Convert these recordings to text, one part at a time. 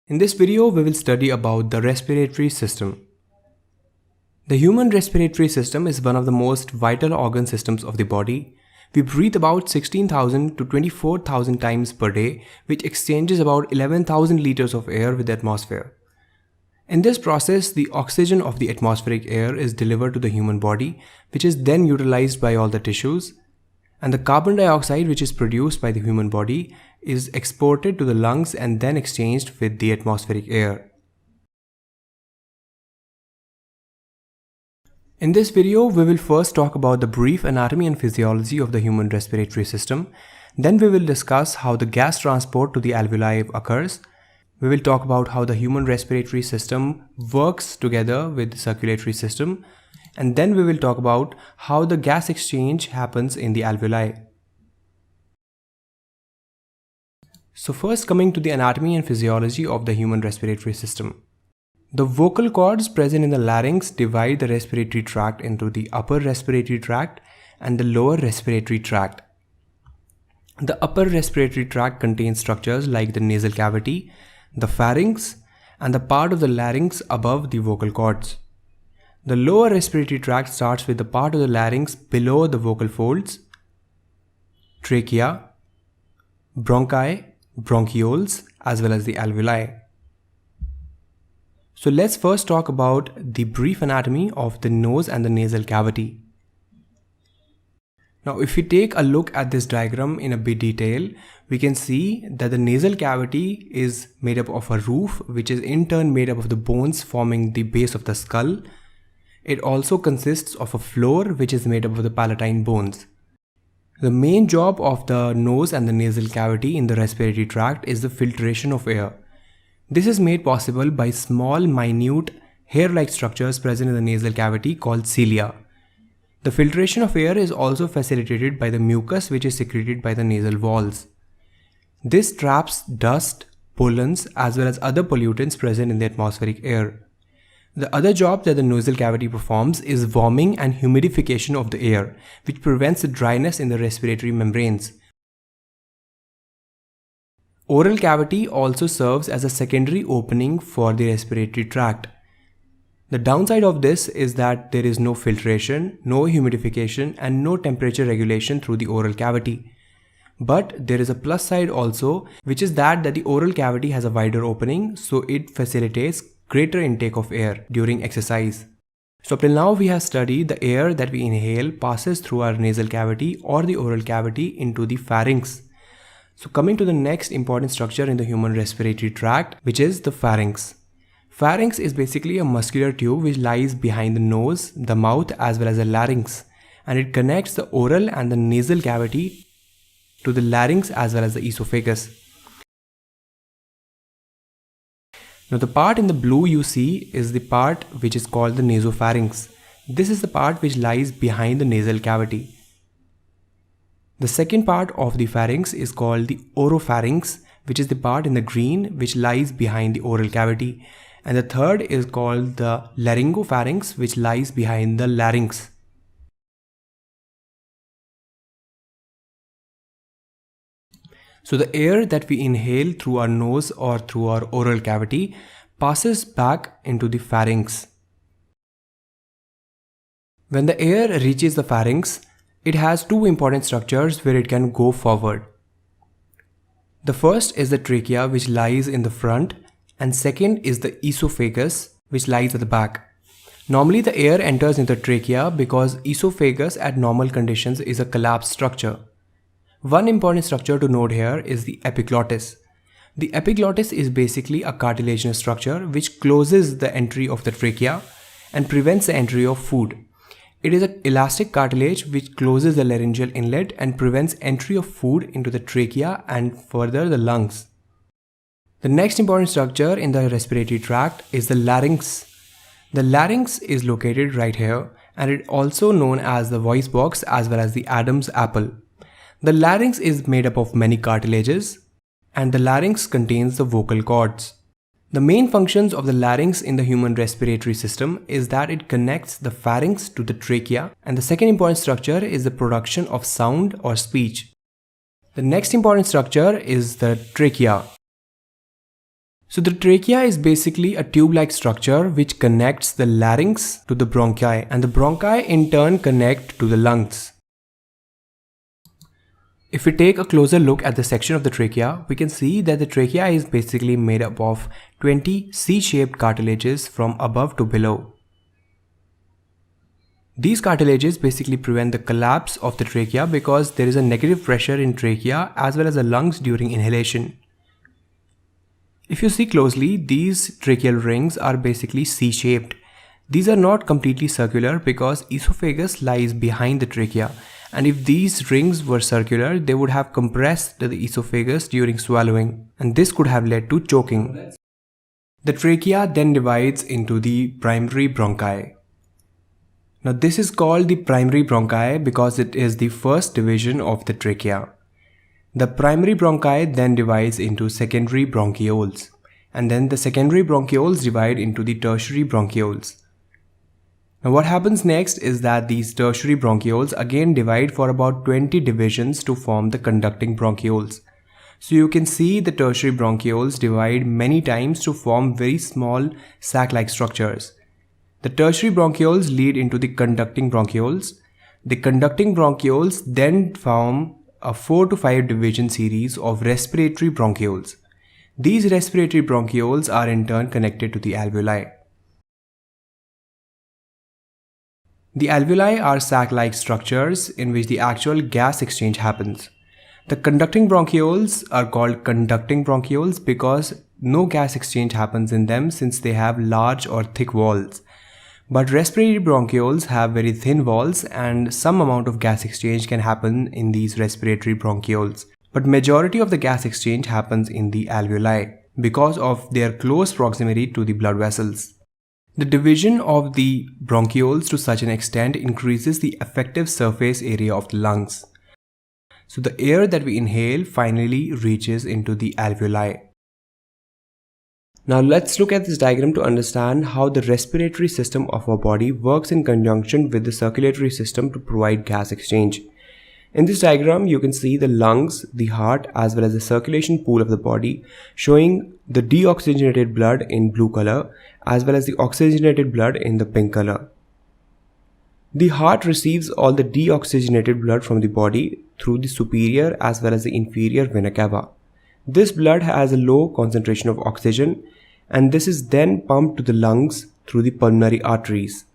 In this video, we will study about the respiratory system. The human respiratory system is one of the most vital organ systems of the body. We breathe about 16,000 to 24,000 times per day, which exchanges about 11,000 liters of air with the atmosphere. In this process, the oxygen of the atmospheric air is delivered to the human body, which is then utilized by all the tissues, and the carbon dioxide which is produced by the human body is exported to the lungs and then exchanged with the atmospheric air. In this video, we will first talk about the brief anatomy and physiology of the human respiratory system. Then we will discuss how the gas transport to the alveoli occurs. We will talk about how the human respiratory system works together with the circulatory system. And then we will talk about how the gas exchange happens in the alveoli. So first, coming to the anatomy and physiology of the human respiratory system. The vocal cords present in the larynx divide the respiratory tract into the upper respiratory tract and the lower respiratory tract. The upper respiratory tract contains structures like the nasal cavity, the pharynx, and the part of the larynx above the vocal cords. The lower respiratory tract starts with the part of the larynx below the vocal folds, trachea, bronchi, bronchioles, as well as the alveoli. So let's first talk about the brief anatomy of the nose and the nasal cavity. Now, if we take a look at this diagram in a bit detail, we can see that the nasal cavity is made up of a roof, which is in turn made up of the bones forming the base of the skull. It also consists of a floor, which is made up of the palatine bones. The main job of the nose and the nasal cavity in the respiratory tract is the filtration of air. This is made possible by small, minute, hair-like structures present in the nasal cavity called cilia. The filtration of air is also facilitated by the mucus which is secreted by the nasal walls. This traps dust, pollens, as well as other pollutants present in the atmospheric air. The other job that the nasal cavity performs is warming and humidification of the air, which prevents the dryness in the respiratory membranes. Oral cavity also serves as a secondary opening for the respiratory tract. The downside of this is that there is no filtration, no humidification, and no temperature regulation through the oral cavity. But there is a plus side also, which is that the oral cavity has a wider opening, so it facilitates greater intake of air during exercise. So up till now we have studied the air that we inhale passes through our nasal cavity or the oral cavity into the pharynx. So coming to the next important structure in the human respiratory tract, which is the pharynx. Pharynx is basically a muscular tube which lies behind the nose, the mouth, as well as the larynx, and it connects the oral and the nasal cavity to the larynx as well as the esophagus. Now the part in the blue you see is the part which is called the nasopharynx. This is the part which lies behind the nasal cavity. The second part of the pharynx is called the oropharynx, which is the part in the green which lies behind the oral cavity. And the third is called the laryngopharynx, which lies behind the larynx. So the air that we inhale through our nose or through our oral cavity passes back into the pharynx. When the air reaches the pharynx, it has two important structures where it can go forward. The first is the trachea, which lies in the front, and second is the esophagus, which lies at the back. Normally the air enters into the trachea because esophagus at normal conditions is a collapsed structure. One important structure to note here is the epiglottis. The epiglottis is basically a cartilaginous structure which closes the entry of the trachea and prevents the entry of food. It is an elastic cartilage which closes the laryngeal inlet and prevents entry of food into the trachea and further the lungs. The next important structure in the respiratory tract is the larynx. The larynx is located right here, and it is also known as the voice box as well as the Adam's apple. The larynx is made up of many cartilages, and the larynx contains the vocal cords. The main functions of the larynx in the human respiratory system is that it connects the pharynx to the trachea, and the second important structure is the production of sound or speech. The next important structure is the trachea. So the trachea is basically a tube-like structure which connects the larynx to the bronchi, and the bronchi in turn connect to the lungs. If we take a closer look at the section of the trachea, we can see that the trachea is basically made up of 20 C-shaped cartilages from above to below. These cartilages basically prevent the collapse of the trachea because there is a negative pressure in trachea as well as the lungs during inhalation. If you see closely, these tracheal rings are basically C-shaped. These are not completely circular because esophagus lies behind the trachea, and if these rings were circular, they would have compressed the esophagus during swallowing, and this could have led to choking. The trachea then divides into the primary bronchi. Now this is called the primary bronchi because it is the first division of the trachea. The primary bronchi then divides into secondary bronchioles, and then the secondary bronchioles divide into the tertiary bronchioles. Now what happens next is that these tertiary bronchioles again divide for about 20 divisions to form the conducting bronchioles. So you can see the tertiary bronchioles divide many times to form very small sac-like structures. The tertiary bronchioles lead into the conducting bronchioles. The conducting bronchioles then form a 4 to 5 division series of respiratory bronchioles. These respiratory bronchioles are in turn connected to the alveoli. The alveoli are sac-like structures in which the actual gas exchange happens. The conducting bronchioles are called conducting bronchioles because no gas exchange happens in them since they have large or thick walls. But respiratory bronchioles have very thin walls and some amount of gas exchange can happen in these respiratory bronchioles. But majority of the gas exchange happens in the alveoli because of their close proximity to the blood vessels. The division of the bronchioles to such an extent increases the effective surface area of the lungs. So the air that we inhale finally reaches into the alveoli. Now let's look at this diagram to understand how the respiratory system of our body works in conjunction with the circulatory system to provide gas exchange. In this diagram, you can see the lungs, the heart as well as the circulation pool of the body showing the deoxygenated blood in blue color as well as the oxygenated blood in the pink color. The heart receives all the deoxygenated blood from the body through the superior as well as the inferior vena cava. This blood has a low concentration of oxygen and this is then pumped to the lungs through the pulmonary arteries.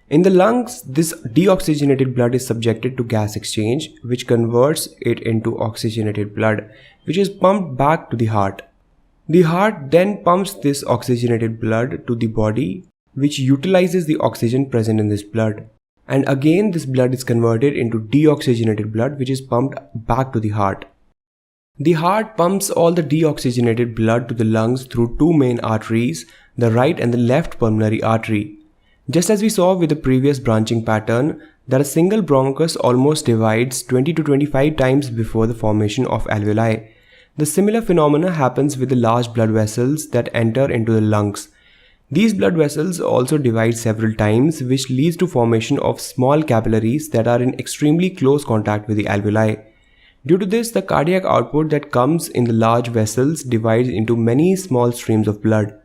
In the lungs, this deoxygenated blood is subjected to gas exchange, which converts it into oxygenated blood, which is pumped back to the heart. The heart then pumps this oxygenated blood to the body, which utilizes the oxygen present in this blood. And again, this blood is converted into deoxygenated blood, which is pumped back to the heart. The heart pumps all the deoxygenated blood to the lungs through two main arteries, the right and the left pulmonary artery. Just as we saw with the previous branching pattern, that a single bronchus almost divides 20 to 25 times before the formation of alveoli. The similar phenomena happens with the large blood vessels that enter into the lungs. These blood vessels also divide several times, which leads to formation of small capillaries that are in extremely close contact with the alveoli. Due to this, the cardiac output that comes in the large vessels divides into many small streams of blood.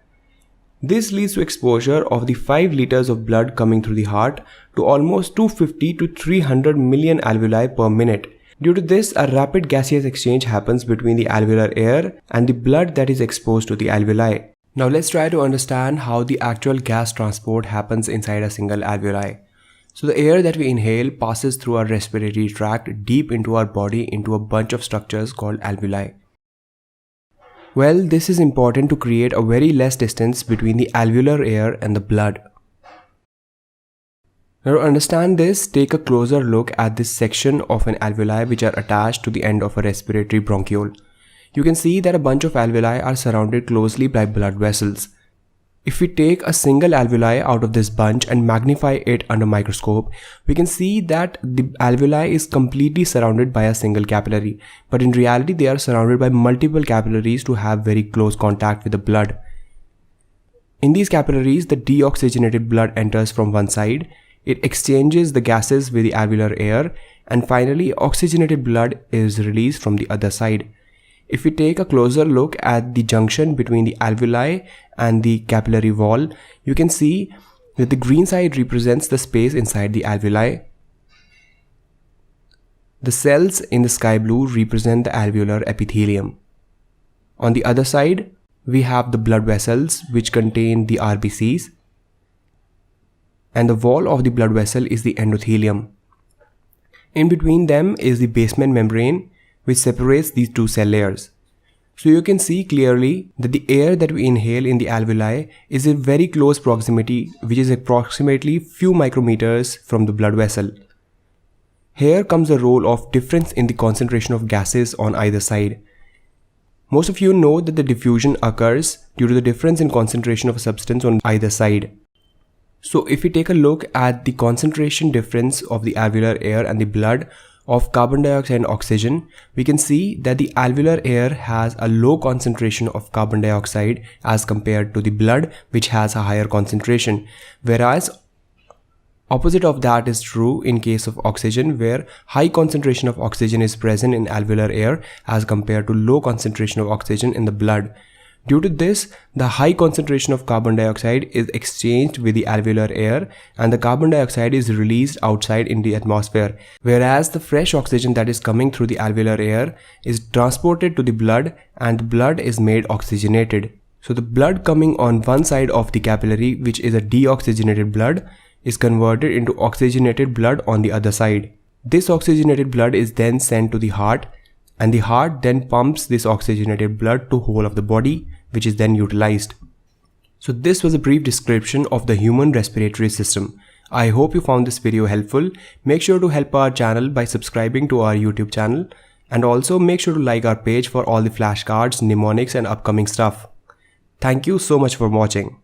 This leads to exposure of the 5 liters of blood coming through the heart to almost 250 to 300 million alveoli per minute. Due to this, a rapid gaseous exchange happens between the alveolar air and the blood that is exposed to the alveoli. Now let's try to understand how the actual gas transport happens inside a single alveoli. So the air that we inhale passes through our respiratory tract deep into our body into a bunch of structures called alveoli. Well, this is important to create a very less distance between the alveolar air and the blood. Now to understand this, take a closer look at this section of an alveoli which are attached to the end of a respiratory bronchiole. You can see that a bunch of alveoli are surrounded closely by blood vessels. If we take a single alveoli out of this bunch and magnify it under microscope, we can see that the alveoli is completely surrounded by a single capillary, but in reality they are surrounded by multiple capillaries to have very close contact with the blood. In these capillaries, the deoxygenated blood enters from one side, it exchanges the gases with the alveolar air, and finally oxygenated blood is released from the other side. If we take a closer look at the junction between the alveoli and the capillary wall, you can see that the green side represents the space inside the alveoli. The cells in the sky blue represent the alveolar epithelium. On the other side, we have the blood vessels which contain the RBCs, and the wall of the blood vessel is the endothelium. In between them is the basement membrane which separates these two cell layers. So you can see clearly that the air that we inhale in the alveoli is in very close proximity, which is approximately few micrometers from the blood vessel. Here comes the role of difference in the concentration of gases on either side. Most of you know that the diffusion occurs due to the difference in concentration of a substance on either side. So if we take a look at the concentration difference of the alveolar air and the blood of carbon dioxide and oxygen, we can see that the alveolar air has a low concentration of carbon dioxide as compared to the blood, which has a higher concentration, whereas opposite of that is true in case of oxygen, where high concentration of oxygen is present in alveolar air as compared to low concentration of oxygen in the blood. Due to this, the high concentration of carbon dioxide is exchanged with the alveolar air and the carbon dioxide is released outside in the atmosphere, whereas the fresh oxygen that is coming through the alveolar air is transported to the blood and the blood is made oxygenated. So the blood coming on one side of the capillary, which is a deoxygenated blood, is converted into oxygenated blood on the other side. This oxygenated blood is then sent to the heart, and the heart then pumps this oxygenated blood to whole of the body, which is then utilized. So this was a brief description of the human respiratory system. I hope you found this video helpful. Make sure to help our channel by subscribing to our YouTube channel, and also make sure to like our page for all the flashcards, mnemonics and upcoming stuff. Thank you so much for watching.